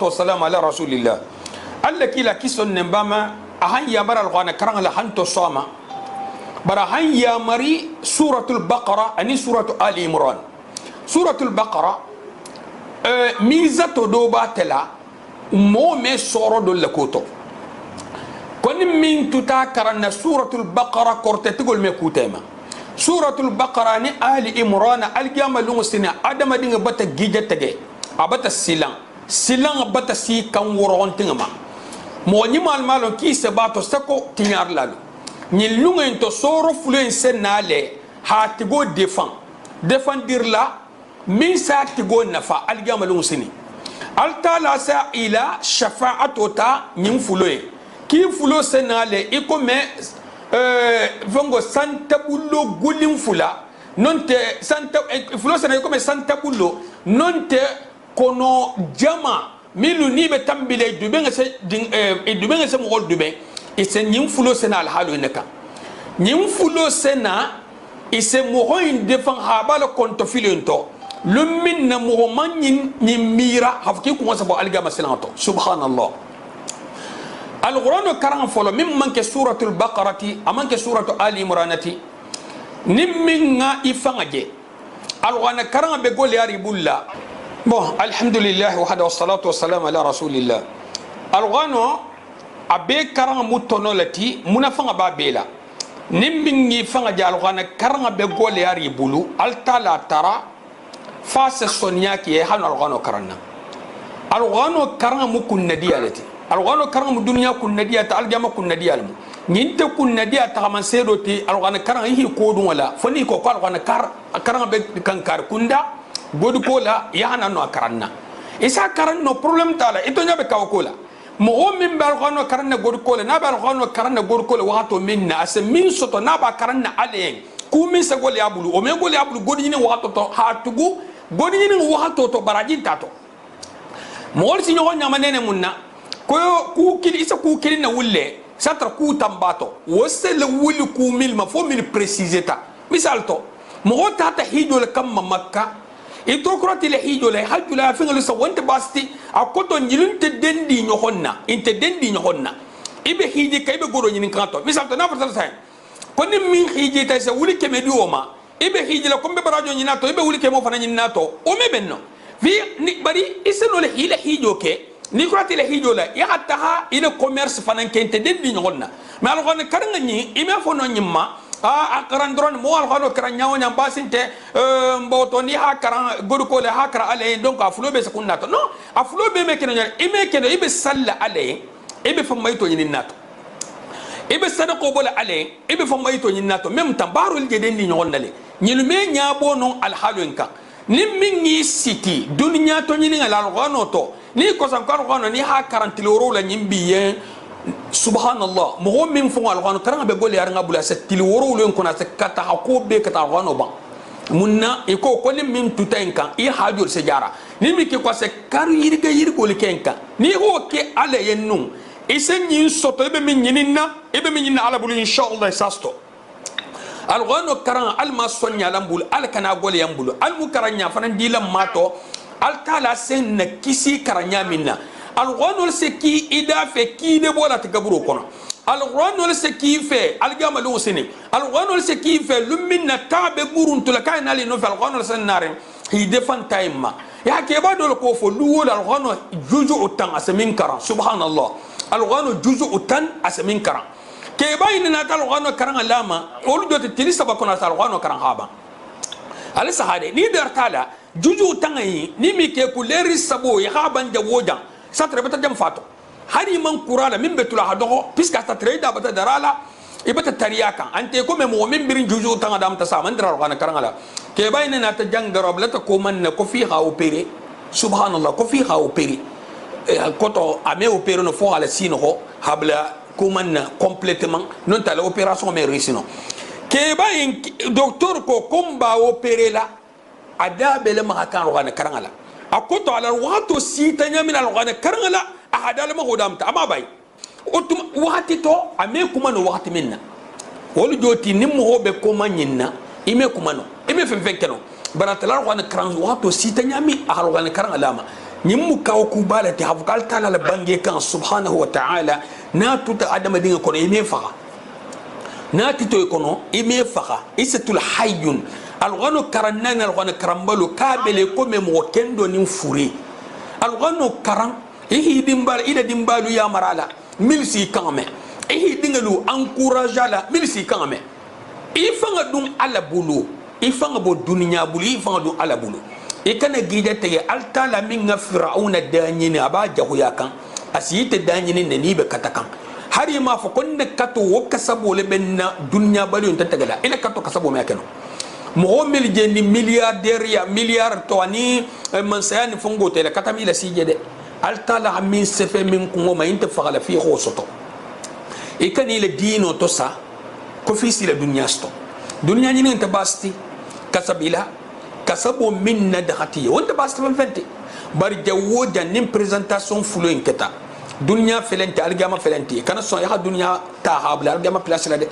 والسلام على رسول الله الله كلا كيسون نباما أهان يا برا القرآن كران لحنتو صاما برا هان يا مري سورة البقرة أني سورة آل عمران سورة البقرة ميزة دوبا تلا مو مي سورة دول لكوتو كون من تتاكرن سورة البقرة كورت تقول ميكوتيما سورة البقرة ني آل عمران الجامع لونسنا أدم دين بتا جيجة تجي أبتا سيلان بتا سي كان ورون تنما مو نيمال مالو كي سباتو سكو تنيار لالو ني لونغ انتو سورو فلين سنالي هاتيغو ديفان دير لا من ساتيغو نفا الجامع لونسني التالا سا الى شفاعتو تا نيم فلوي كي فلو سنالي ايكو مي vongo santa bullo gulim fula nonte santa fulo sana ko me santa bullo nonte kono jama milu ni be tambile dube nga se dube nga se mo gol dube ise nyim fulo sana al halu neka nyim fulo sana ise mo hoin defan habala konto filento lumin na mo manyin ni mira hafki ko sa bo alga masalanto subhanallah القرآن كرام فلو ممن كسورة البقرة أمن كسورة آل عمران نمنا إفنجي القرآن كرام بقول يا رب الله الحمد لله وحده والصلاة والسلام على رسول الله القرآن أبي كرام متنولتي منافع بابيلا نمنا إفنجي القرآن كرام بقول يا رب الله التلا ترى فاس الصنياكي هل القرآن كرامنا القرآن كرام مكن نديالتي alwano karam dunya kun nadiya ta aljama kun nadiya almu ninte kun nadiya ta man sedo ti alwana karam hi ko dun wala fani ko alwana karam be kankar kunda godu kola yana no karanna isa karan no problem tala ito nyabe kaw kola mo min bal alwana karanna godu kola na bal alwana karanna godu kola wato minna as min soto na ba karanna alen ku min sa gol yabulu o men gol yabulu godu ni wato to hatugu godu ni wato to barajin tato mo wol si nyo nyama nene munna ko ku kili isa ku kili na wulle satra ku tambato wose le wuli ku mil ma fo mil préciser ta misal to mo ta hijo le kam makka e to kroti le hijo le hajju la fi ngal so wonte basti akoto nyilunte dendi nyohonna inte dendi nyohonna ibe hiji kay be goro nyin kanto misal to na fa sa ko ni min hiji ta sa wuli keme dioma ibe hiji la kombe barajo nyinato ibe wuli kemo fana nyinato o me benno vi ni bari iseno le hile hijo ke ni kurati le hijo la ya taha ina commerce fanan kente dendi nyonna mais al khone karanga ni ime fono nyimma akaran dron mo al khone karan nyawo nyam basinte mboto ni ha karan godu ko le ha kara ale donc aflo be sekunna to non aflo be me keno ime keno ibe salla ale ibe famayto nyini nato ibe sadako bola ale ibe famayto nyini nato même tambaro le dendi nyonna le nyilume nyabo non al halunka nimmingi siti dunya to nyini ngal al khone to ni ko san ko no ni ha 40 euro la nyimbiye subhanallah mo min fo al qano karanga be gol yar ngabula 7 euro lo ko na se kata ha ko be kata qano ba munna e ko ni min tutenka i hajur se jara ni mi ke ko se karu yirga yirgo le kenka ni ho ke ale yennu isen yin soto be min nyinina ala bulu inshallah sasto al qano karanga al masonya lambul al kana gol yambulu al mukaranya fanan dilam mato altala sen na kisi karanya minna alqanul se ki ida fe ki de bola te gaburo kono alqanul se ki fe algama lu sini alqanul se ki fe lumminna tabe burun to la kayna li no fe alqanul sen nare hi defan time ya ke ba do ko fo lu wol alqanul juzu utan asmin kara subhanallah alqanul juzu utan asmin kara ke ba ina ta alqanul karanga lama olu do te tilisa ba kono alqanul karanga haba alisa hade ni dar tala juju tangayi ni mi ke kuleri sabo ya haban da wojan satra bata jam fato hari man kurala min betula hado piska ta trade bata darala ibata tariyaka ante ko me mu'min birin juju tanga dam ta saman dara kana karangala ke bayna na ta jangaro blata ko man ko fi ha opere subhanallah ko fi ha opere koto ame opere no fo ala sino ho habla ko man complètement non ta l'opération me réussino ke bayin docteur ko komba opere la ada bele ma kan rogana karangala akoto ala wato sita nyamin al rogana karangala ahada la ma hodamta ama bay otum wati to ame kuma no wati minna wol joti nimmo hobe ko manyinna ime kuma no ime fen fen keno baratala rogana karang wato sita nyami ahal rogana karangala ma نيمو كاوكو بالتي هفقال تعالى لبانجي كان سبحانه وتعالى ناتو تقدم دين كون إيمي فقا ناتي تو يكونو إيمي فقا إستو الحيون الغنو كرنان الغنو كرمبلو كابل يكون موكندو نمفوري الغنو كرن إيه ديمبال إيه ديمبالو يا مرالا ملسي كامي إيه دينغلو أنكوراجالا ملسي كامي إيه فانا دون على بولو إيه فانا بو دنيا بولو إيه فانا دون على بولو إيه كان جيدة تيجي ألتا لمن فرعون الدانيين أبا جهويا كان أسيت الدانيين ننيب كتكان هاري ما فكون كتو وكسبوا لبنا دنيا بلو ينتجلا إلى كتو كسبوا ما كانوا مغمل جني ملياردير يا مليار تواني من سيان فنغو تلا كتامي لسيجد ألتا لمن سفه منكم وما ينتفعل فيه خوصته إيه كان إلى دينو توسا كفيسي لدنيا ستو دنيا نين أنت باستي كسبيلا كسبوا من ندختي وأنت باستي من فنتي برجعوا جنين بريزنتاسيون فلوين كتا دنيا فلنتي أرجع ما فلنتي كان الصناعة دنيا تاهاب لا أرجع ما بلاش لا